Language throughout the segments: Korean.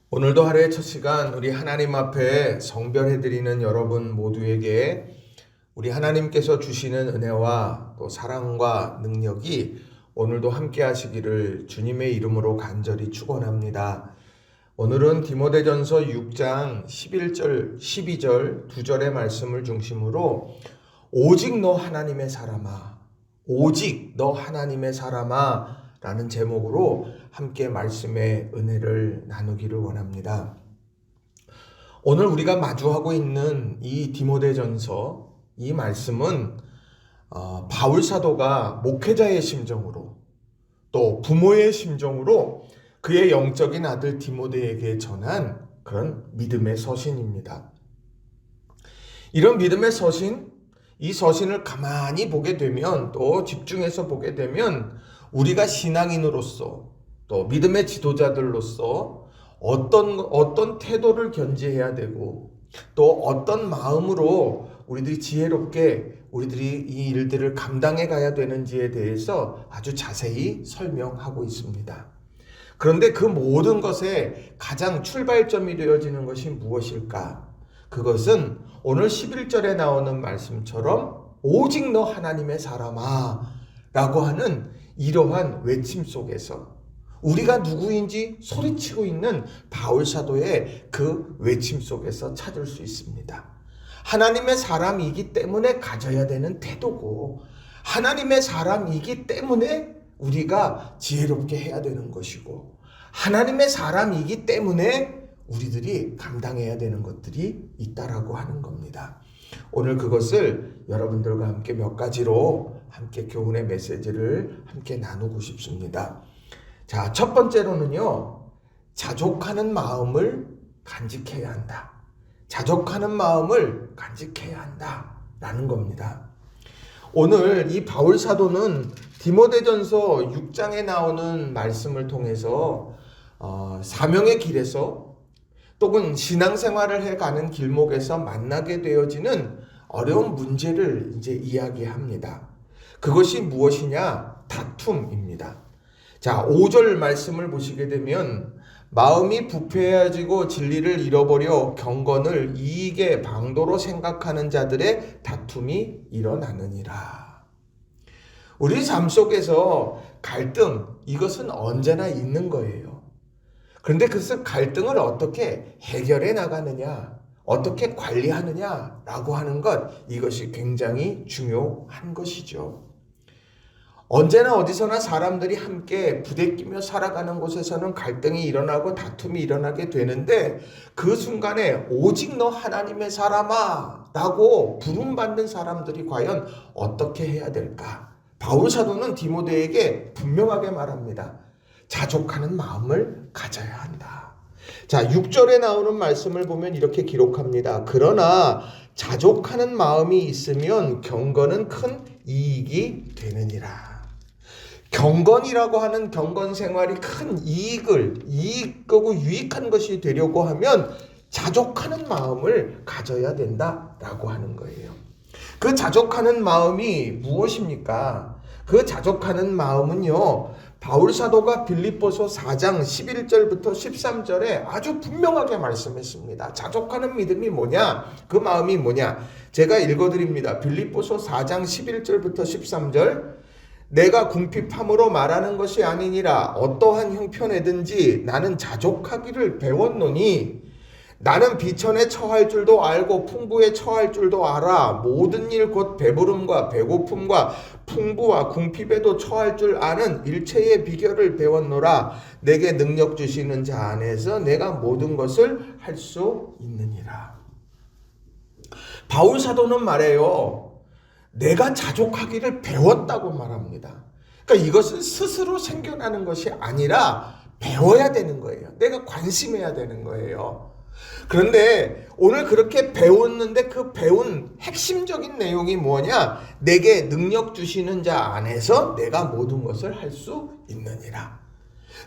오늘도 하루의 첫 시간 우리 하나님 앞에 성별해드리는 여러분 모두에게 우리 하나님께서 주시는 은혜와 또 사랑과 능력이 오늘도 함께 하시기를 주님의 이름으로 간절히 축원합니다. 오늘은 디모데전서 6장 11절, 12절 두 절의 말씀을 중심으로 오직 너 하나님의 사람아, 오직 너 하나님의 사람아 라는 제목으로 함께 말씀의 은혜를 나누기를 원합니다. 오늘 우리가 마주하고 있는 이 디모데전서 이 말씀은 바울 사도가 목회자의 심정으로 또 부모의 심정으로 그의 영적인 아들 디모데에게 전한 그런 믿음의 서신입니다. 이런 믿음의 서신, 이 서신을 가만히 보게 되면 또 집중해서 보게 되면 우리가 신앙인으로서 또 믿음의 지도자들로서 어떤 태도를 견지해야 되고 또 어떤 마음으로 우리들이 지혜롭게 우리들이 이 일들을 감당해 가야 되는지에 대해서 아주 자세히 설명하고 있습니다. 그런데 그 모든 것의 가장 출발점이 되어지는 것이 무엇일까? 그것은 오늘 11절에 나오는 말씀처럼 오직 너 하나님의 사람아 라고 하는 이러한 외침 속에서 우리가 누구인지 소리치고 있는 바울 사도의 그 외침 속에서 찾을 수 있습니다. 하나님의 사람이기 때문에 가져야 되는 태도고 하나님의 사람이기 때문에 우리가 지혜롭게 해야 되는 것이고 하나님의 사람이기 때문에 우리들이 감당해야 되는 것들이 있다라고 하는 겁니다. 오늘 그것을 여러분들과 함께 몇 가지로 함께 교훈의 메시지를 함께 나누고 싶습니다. 자, 첫 번째로는요, 자족하는 마음을 간직해야 한다. 자족하는 마음을 간직해야 한다. 라는 겁니다. 오늘 이 바울 사도는 디모데전서 6장에 나오는 말씀을 통해서 사명의 길에서 또는 신앙생활을 해가는 길목에서 만나게 되어지는 어려운 문제를 이제 이야기합니다. 그것이 무엇이냐? 다툼입니다. 자, 5절 말씀을 보시게 되면 마음이 부패해지고 진리를 잃어버려 경건을 이익의 방도로 생각하는 자들의 다툼이 일어나느니라. 우리 삶 속에서 갈등, 이것은 언제나 있는 거예요. 그런데 그 갈등을 어떻게 해결해 나가느냐, 어떻게 관리하느냐라고 하는 것, 이것이 굉장히 중요한 것이죠. 언제나 어디서나 사람들이 함께 부대끼며 살아가는 곳에서는 갈등이 일어나고 다툼이 일어나게 되는데 그 순간에 오직 너 하나님의 사람아 라고 부름받는 사람들이 과연 어떻게 해야 될까? 바울 사도는 디모데에게 분명하게 말합니다. 자족하는 마음을 가져야 한다. 자, 6절에 나오는 말씀을 보면 이렇게 기록합니다. 그러나 자족하는 마음이 있으면 경건은 큰 이익이 되느니라. 경건이라고 하는 경건 생활이 큰 이익하고 유익한 것이 되려고 하면 자족하는 마음을 가져야 된다라고 하는 거예요. 그 자족하는 마음이 무엇입니까? 그 자족하는 마음은요, 바울 사도가 빌립보서 4장 11절부터 13절에 아주 분명하게 말씀했습니다. 자족하는 믿음이 뭐냐? 그 마음이 뭐냐? 제가 읽어드립니다. 빌립보서 4장 11절부터 13절. 내가 궁핍함으로 말하는 것이 아니니라. 어떠한 형편에든지 나는 자족하기를 배웠노니 나는 비천에 처할 줄도 알고 풍부에 처할 줄도 알아. 모든 일 곧 배부름과 배고픔과 풍부와 궁핍에도 처할 줄 아는 일체의 비결을 배웠노라. 내게 능력 주시는 자 안에서 내가 모든 것을 할 수 있느니라. 바울 사도는 말해요. 내가 자족하기를 배웠다고 말합니다. 그러니까 이것은 스스로 생겨나는 것이 아니라 배워야 되는 거예요. 내가 관심해야 되는 거예요. 그런데 오늘 그렇게 배웠는데 그 배운 핵심적인 내용이 뭐냐? 내게 능력 주시는 자 안에서 내가 모든 것을 할 수 있느니라.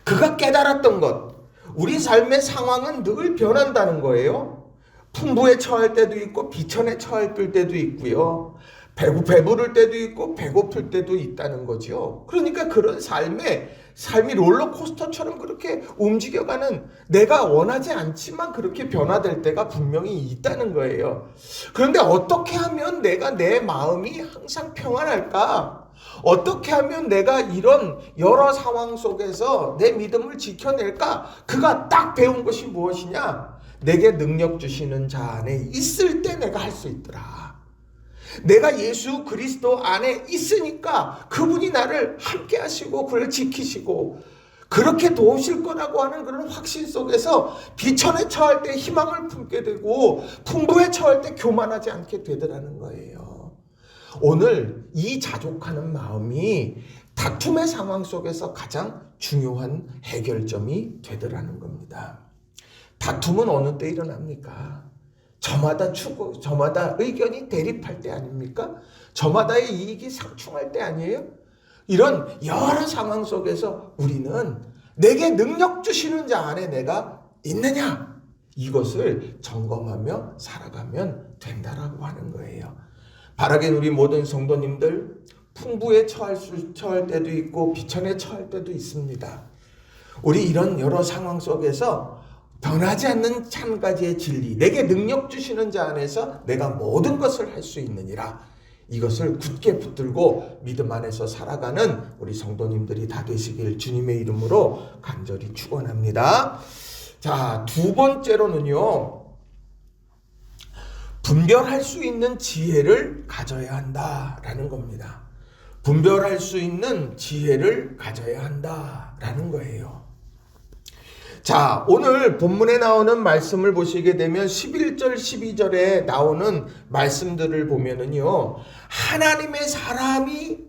그가 깨달았던 것, 우리 삶의 상황은 늘 변한다는 거예요. 풍부에 처할 때도 있고 비천에 처할 때도 있고요. 배부를 때도 있고 배고플 때도 있다는 거죠. 그러니까 그런 삶이 롤러코스터처럼 그렇게 움직여가는, 내가 원하지 않지만 그렇게 변화될 때가 분명히 있다는 거예요. 그런데 어떻게 하면 내가 내 마음이 항상 평안할까? 어떻게 하면 내가 이런 여러 상황 속에서 내 믿음을 지켜낼까? 그가 딱 배운 것이 무엇이냐? 내게 능력 주시는 자 안에 있을 때 내가 할 수 있더라. 내가 예수 그리스도 안에 있으니까 그분이 나를 함께 하시고 그를 지키시고 그렇게 도우실 거라고 하는 그런 확신 속에서 비천에 처할 때 희망을 품게 되고 풍부에 처할 때 교만하지 않게 되더라는 거예요. 오늘 이 자족하는 마음이 다툼의 상황 속에서 가장 중요한 해결점이 되더라는 겁니다. 다툼은 어느 때 일어납니까? 저마다 저마다 의견이 대립할 때 아닙니까? 저마다의 이익이 상충할 때 아니에요? 이런 여러 상황 속에서 우리는 내게 능력 주시는 자 안에 내가 있느냐? 이것을 점검하며 살아가면 된다라고 하는 거예요. 바라긴 우리 모든 성도님들 풍부에 처할 때도 있고 비천에 처할 때도 있습니다. 우리 이런 여러 상황 속에서 변하지 않는 한 가지의 진리, 내게 능력 주시는 자 안에서 내가 모든 것을 할 수 있느니라. 이것을 굳게 붙들고 믿음 안에서 살아가는 우리 성도님들이 다 되시길 주님의 이름으로 간절히 축원합니다. 자, 두 번째로는요, 분별할 수 있는 지혜를 가져야 한다라는 겁니다. 분별할 수 있는 지혜를 가져야 한다라는 거예요. 자, 오늘 본문에 나오는 말씀을 보시게 되면 11절, 12절에 나오는 말씀들을 보면은요, 하나님의 사람이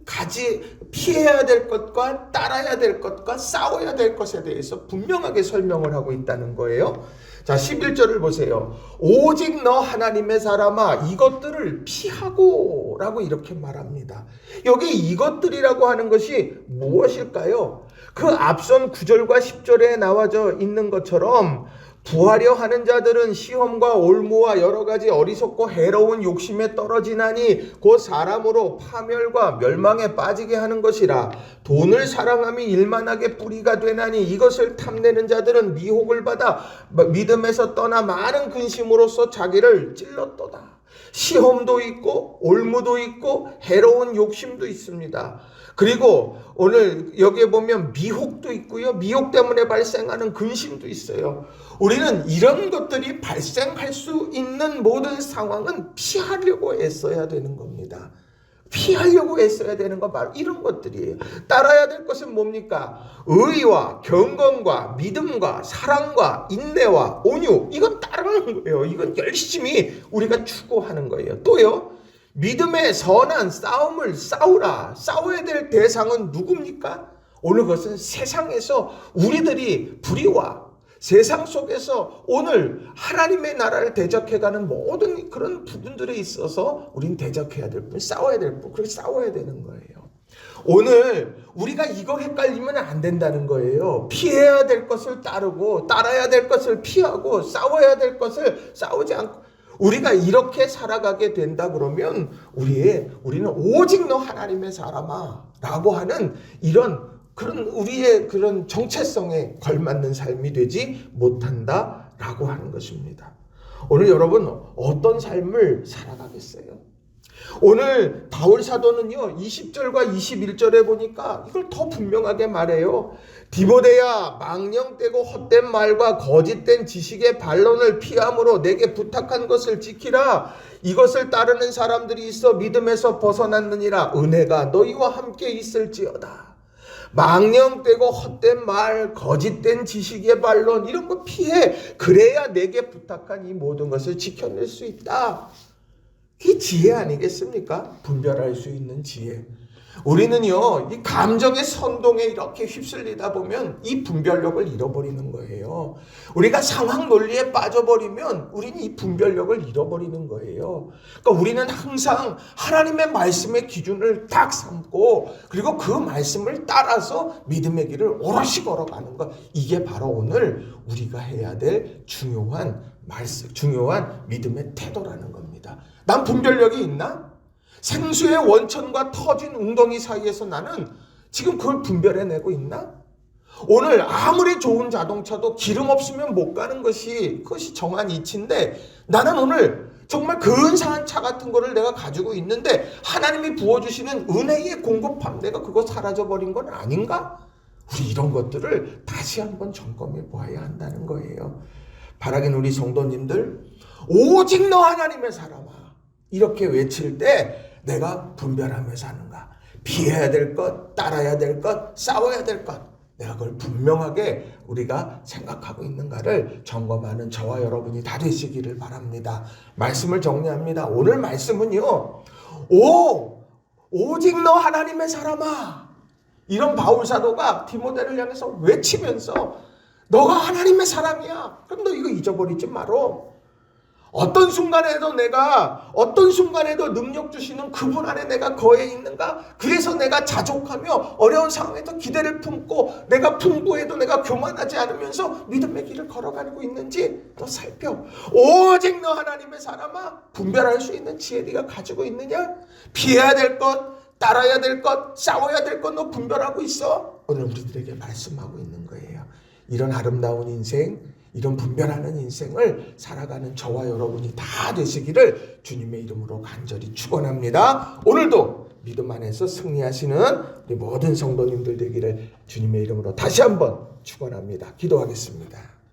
피해야 될 것과 따라야 될 것과 싸워야 될 것에 대해서 분명하게 설명을 하고 있다는 거예요. 자, 11절을 보세요. 오직 너 하나님의 사람아 이것들을 피하고 라고 이렇게 말합니다. 여기 이것들이라고 하는 것이 무엇일까요? 그 앞선 9절과 10절에 나와져 있는 것처럼 부하려 하는 자들은 시험과 올무와 여러 가지 어리석고 해로운 욕심에 떨어지나니 곧 사람으로 파멸과 멸망에 빠지게 하는 것이라. 돈을 사랑함이 일만하게 뿌리가 되나니 이것을 탐내는 자들은 미혹을 받아 믿음에서 떠나 많은 근심으로써 자기를 찔렀도다. 시험도 있고 올무도 있고 해로운 욕심도 있습니다. 그리고 오늘 여기에 보면 미혹도 있고요. 미혹 때문에 발생하는 근심도 있어요. 우리는 이런 것들이 발생할 수 있는 모든 상황은 피하려고 애써야 되는 겁니다. 피하려고 애써야 되는 건 바로 이런 것들이에요. 따라야 될 것은 뭡니까? 의와 경건과 믿음과 사랑과 인내와 온유, 이건 따르는 거예요. 이건 열심히 우리가 추구하는 거예요. 또요, 믿음의 선한 싸움을 싸워야 될 대상은 누굽니까? 오늘 그것은 세상에서 우리들이 불의와 세상 속에서 오늘 하나님의 나라를 대적해가는 모든 그런 부분들에 있어서 우린 대적해야 될 분, 싸워야 될 분, 그렇게 싸워야 되는 거예요. 오늘 우리가 이거 헷갈리면 안 된다는 거예요. 피해야 될 것을 따르고 따라야 될 것을 피하고 싸워야 될 것을 싸우지 않고 우리가 이렇게 살아가게 된다 그러면 우리는 오직 너 하나님의 사람아 라고 하는 이런 그런 우리의 그런 정체성에 걸맞는 삶이 되지 못한다라고 하는 것입니다. 오늘 여러분 어떤 삶을 살아가겠어요? 오늘 바울 사도는요 20절과 21절에 보니까 이걸 더 분명하게 말해요. 디모데야, 망령되고 헛된 말과 거짓된 지식의 반론을 피함으로 내게 부탁한 것을 지키라. 이것을 따르는 사람들이 있어 믿음에서 벗어났느니라. 은혜가 너희와 함께 있을지어다. 망령되고 헛된 말, 거짓된 지식의 반론, 이런 거 피해. 그래야 내게 부탁한 이 모든 것을 지켜낼 수 있다. 이 지혜 아니겠습니까? 분별할 수 있는 지혜. 우리는요, 이 감정의 선동에 이렇게 휩쓸리다 보면 이 분별력을 잃어버리는 거예요. 우리가 상황 논리에 빠져버리면 우리는 이 분별력을 잃어버리는 거예요. 그러니까 우리는 항상 하나님의 말씀의 기준을 딱 삼고 그리고 그 말씀을 따라서 믿음의 길을 오롯이 걸어가는 것. 이게 바로 오늘 우리가 해야 될 중요한 믿음의 태도라는 겁니다. 난 분별력이 있나? 생수의 원천과 터진 웅덩이 사이에서 나는 지금 그걸 분별해내고 있나? 오늘 아무리 좋은 자동차도 기름 없으면 못 가는 그것이 정한 이치인데 나는 오늘 정말 근사한 차 같은 거를 내가 가지고 있는데 하나님이 부어주시는 은혜의 공급함 내가 그거 사라져버린 건 아닌가? 우리 이런 것들을 다시 한번 점검해 보아야 한다는 거예요. 바라긴 우리 성도님들 오직 너 하나님의 사람아 이렇게 외칠 때 내가 분별하며 사는가? 피해야 될 것, 따라야 될 것, 싸워야 될 것 내가 그걸 분명하게 우리가 생각하고 있는가를 점검하는 저와 여러분이 다 되시기를 바랍니다. 말씀을 정리합니다. 오늘 말씀은요. 오직 너 하나님의 사람아. 이런 바울 사도가 디모데를 향해서 외치면서 너가 하나님의 사람이야. 그럼 너 이거 잊어버리지 마라. 어떤 순간에도 능력 주시는 그분 안에 내가 거해 있는가? 그래서 내가 자족하며 어려운 상황에도 기대를 품고 내가 풍부해도 내가 교만하지 않으면서 믿음의 길을 걸어가고 있는지 너 살펴. 오직 너 하나님의 사람아 분별할 수 있는 지혜 네가 가지고 있느냐? 피해야 될 것, 따라야 될 것, 싸워야 될 것 너 분별하고 있어? 오늘 우리들에게 말씀하고 있는 거예요. 이런 아름다운 인생 이런 분별하는 인생을 살아가는 저와 여러분이 다 되시기를 주님의 이름으로 간절히 축원합니다. 오늘도 믿음 안에서 승리하시는 우리 모든 성도님들 되기를 주님의 이름으로 다시 한번 축원합니다. 기도하겠습니다.